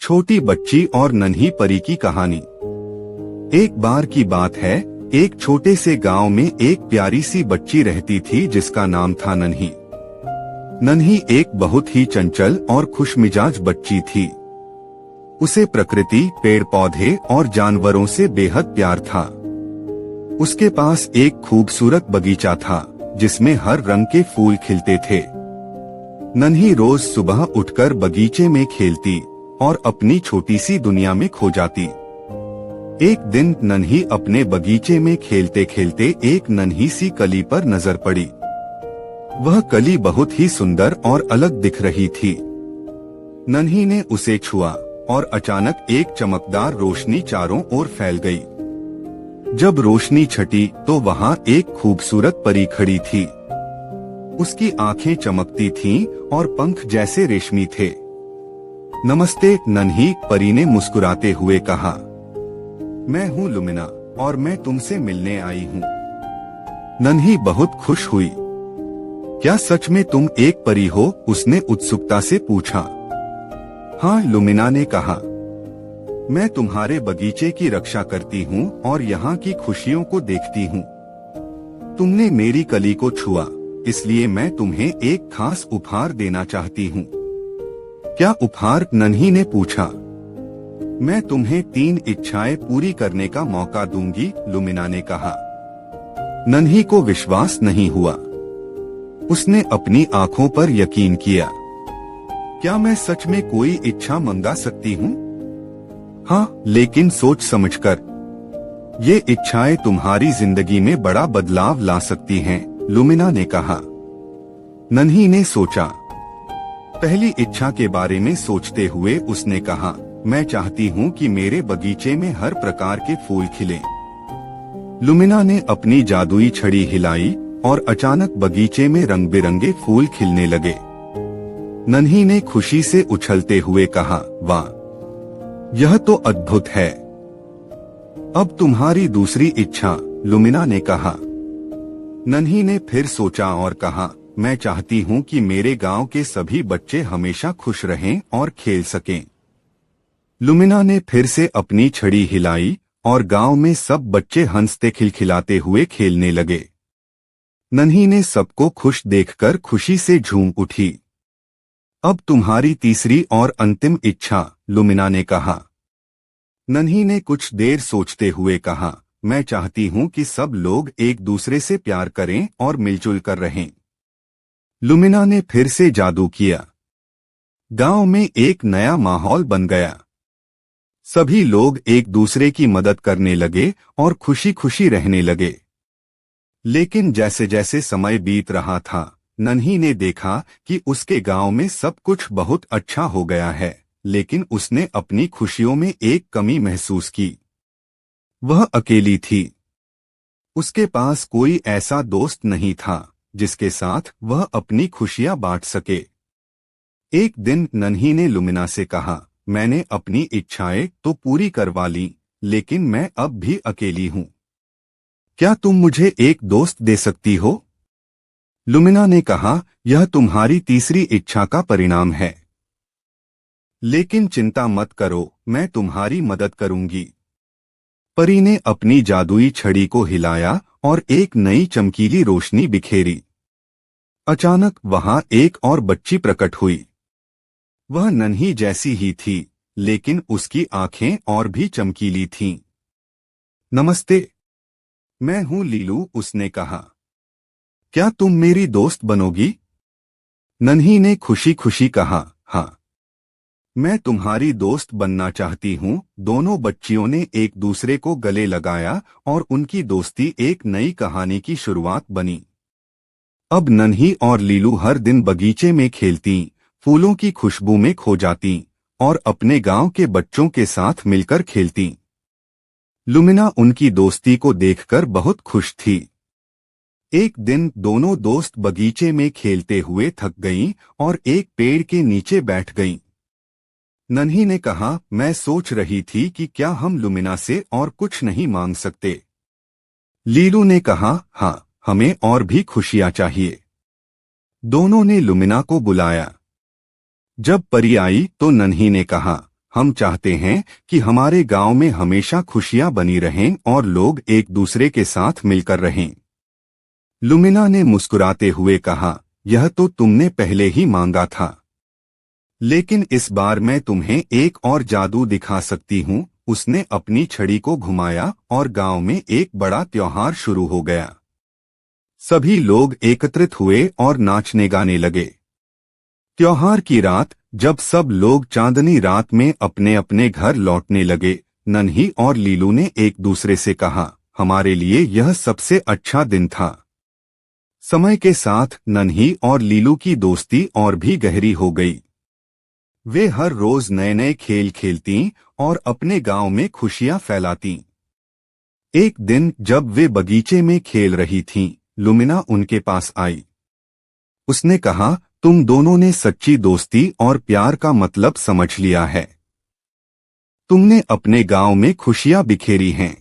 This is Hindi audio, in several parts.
छोटी बच्ची और नन्ही परी की कहानी। एक बार की बात है, एक छोटे से गांव में एक प्यारी सी बच्ची रहती थी जिसका नाम था नन्ही। नन्ही एक बहुत ही चंचल और खुशमिजाज बच्ची थी। उसे प्रकृति, पेड़ पौधे और जानवरों से बेहद प्यार था। उसके पास एक खूबसूरत बगीचा था जिसमें हर रंग के फूल खिलते थे। नन्ही रोज सुबह उठकर बगीचे में खेलती और अपनी छोटी सी दुनिया में खो जाती। एक दिन नन्ही अपने बगीचे में खेलते खेलते एक नन्ही सी कली पर नजर पड़ी। वह कली बहुत ही सुंदर और अलग दिख रही थी। नन्ही ने उसे छुआ और अचानक एक चमकदार रोशनी चारों ओर फैल गई। जब रोशनी छटी तो वहाँ एक खूबसूरत परी खड़ी थी। उसकी आंखें चमकती थीं और पंख जैसे रेशमी थे। नमस्ते नन्ही, परी ने मुस्कुराते हुए कहा। मैं हूँ लुमिना और मैं तुमसे मिलने आई हूँ। नन्ही बहुत खुश हुई। क्या सच में तुम एक परी हो? उसने उत्सुकता से पूछा। हाँ, लुमिना ने कहा। मैं तुम्हारे बगीचे की रक्षा करती हूँ और यहाँ की खुशियों को देखती हूँ। तुमने मेरी कली को छुआ, इसलिए मैं तुम्हें एक खास उपहार देना चाहती हूँ। क्या उपहार? नन्ही ने पूछा। मैं तुम्हें 3 इच्छाएं पूरी करने का मौका दूंगी, लुमिना ने कहा। नन्ही को विश्वास नहीं हुआ। उसने अपनी आंखों पर यकीन किया। क्या मैं सच में कोई इच्छा मंगा सकती हूँ? हाँ, लेकिन सोच समझकर। ये इच्छाएं तुम्हारी जिंदगी में बड़ा बदलाव ला सकती हैं, लुमिना ने कहा। नन्ही ने सोचा। पहली इच्छा के बारे में सोचते हुए उसने कहा, मैं चाहती हूँ कि मेरे बगीचे में हर प्रकार के फूल खिलें। लुमिना ने अपनी जादुई छड़ी हिलाई और अचानक बगीचे में रंग बिरंगे फूल खिलने लगे। नन्ही ने खुशी से उछलते हुए कहा, वाह, यह तो अद्भुत है। अब तुम्हारी दूसरी इच्छा, लुमिना ने कहा। नन्ही ने फिर सोचा और कहा, मैं चाहती हूँ कि मेरे गांव के सभी बच्चे हमेशा खुश रहें और खेल सकें। लुमिना ने फिर से अपनी छड़ी हिलाई और गांव में सब बच्चे हंसते खिलखिलाते हुए खेलने लगे। नन्ही ने सबको खुश देखकर खुशी से झूम उठी। अब तुम्हारी तीसरी और अंतिम इच्छा, लुमिना ने कहा। नन्ही ने कुछ देर सोचते हुए कहा, मैं चाहती हूँ कि सब लोग एक दूसरे से प्यार करें और मिलजुल कर रहें। लुमिना ने फिर से जादू किया। गांव में एक नया माहौल बन गया। सभी लोग एक दूसरे की मदद करने लगे और खुशी खुशी रहने लगे। लेकिन जैसे जैसे समय बीत रहा था, नन्ही ने देखा कि उसके गांव में सब कुछ बहुत अच्छा हो गया है, लेकिन उसने अपनी खुशियों में एक कमी महसूस की। वह अकेली थी। उसके पास कोई ऐसा दोस्त नहीं था जिसके साथ वह अपनी खुशियां बांट सके। एक दिन नन्ही ने लुमिना से कहा, मैंने अपनी इच्छाएं तो पूरी करवा ली, लेकिन मैं अब भी अकेली हूँ। क्या तुम मुझे एक दोस्त दे सकती हो? लुमिना ने कहा, यह तुम्हारी तीसरी इच्छा का परिणाम है। लेकिन चिंता मत करो, मैं तुम्हारी मदद करूंगी। परी ने अपनी जादुई छड़ी को हिलाया और एक नई चमकीली रोशनी बिखेरी। अचानक वहां एक और बच्ची प्रकट हुई। वह नन्ही जैसी ही थी, लेकिन उसकी आंखें और भी चमकीली थीं। नमस्ते, मैं हूं लीलू, उसने कहा। क्या तुम मेरी दोस्त बनोगी? नन्ही ने खुशी खुशी कहा, हाँ, मैं तुम्हारी दोस्त बनना चाहती हूँ। दोनों बच्चियों ने एक दूसरे को गले लगाया और उनकी दोस्ती एक नई कहानी की शुरुआत बनी। अब नन्ही और लीलू हर दिन बगीचे में खेलती, फूलों की खुशबू में खो जाती और अपने गांव के बच्चों के साथ मिलकर खेलती। लुमिना उनकी दोस्ती को देखकर बहुत खुश थी। एक दिन दोनों दोस्त बगीचे में खेलते हुए थक गईं और एक पेड़ के नीचे बैठ गईं। नन्ही ने कहा, मैं सोच रही थी कि क्या हम लुमिना से और कुछ नहीं मांग सकते। लीलू ने कहा, हाँ, हमें और भी खुशियां चाहिए। दोनों ने लुमिना को बुलाया। जब परी आई तो नन्ही ने कहा, हम चाहते हैं कि हमारे गांव में हमेशा खुशियां बनी रहें और लोग एक दूसरे के साथ मिलकर रहें। लुमिना ने मुस्कुराते हुए कहा, यह तो तुमने पहले ही मांगा था, लेकिन इस बार मैं तुम्हें एक और जादू दिखा सकती हूँ। उसने अपनी छड़ी को घुमाया और गांव में एक बड़ा त्योहार शुरू हो गया। सभी लोग एकत्रित हुए और नाचने गाने लगे। त्योहार की रात जब सब लोग चांदनी रात में अपने अपने घर लौटने लगे, नन्ही और लीलू ने एक दूसरे से कहा, हमारे लिए यह सबसे अच्छा दिन था। समय के साथ नन्ही और लीलू की दोस्ती और भी गहरी हो गई। वे हर रोज नए नए खेल खेलती और अपने गांव में खुशियां फैलाती। एक दिन जब वे बगीचे में खेल रही थीं, लुमिना उनके पास आई। उसने कहा, तुम दोनों ने सच्ची दोस्ती और प्यार का मतलब समझ लिया है। तुमने अपने गांव में खुशियां बिखेरी हैं।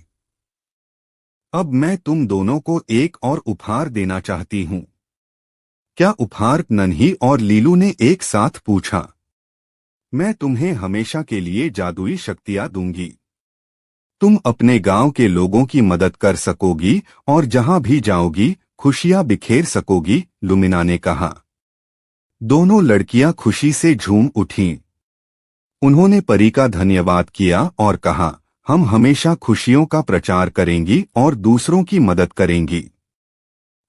अब मैं तुम दोनों को एक और उपहार देना चाहती हूँ। क्या उपहार? नन्ही और लीलू ने एक साथ पूछा। मैं तुम्हें हमेशा के लिए जादुई शक्तियां दूंगी। तुम अपने गांव के लोगों की मदद कर सकोगी और जहां भी जाओगी खुशियां बिखेर सकोगी, लुमिना ने कहा। दोनों लड़कियां खुशी से झूम उठीं। उन्होंने परी का धन्यवाद किया और कहा, हम हमेशा खुशियों का प्रचार करेंगी और दूसरों की मदद करेंगी।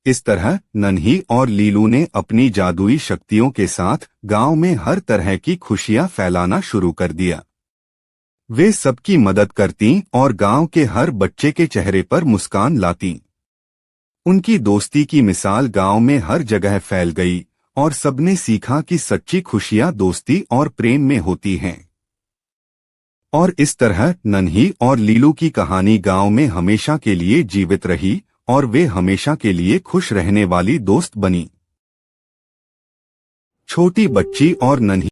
इस तरह नन्ही और लीलू ने अपनी जादुई शक्तियों के साथ गांव में हर तरह की खुशियां फैलाना शुरू कर दिया। वे सबकी मदद करतीं और गांव के हर बच्चे के चेहरे पर मुस्कान लातीं। उनकी दोस्ती की मिसाल गांव में हर जगह फैल गई और सबने सीखा कि सच्ची खुशियां दोस्ती और प्रेम में होती हैं। और इस तरह नन्ही और लीलू की कहानी गांव में हमेशा के लिए जीवित रही और वे हमेशा के लिए खुश रहने वाली दोस्त बनी। छोटी बच्ची और नन्ही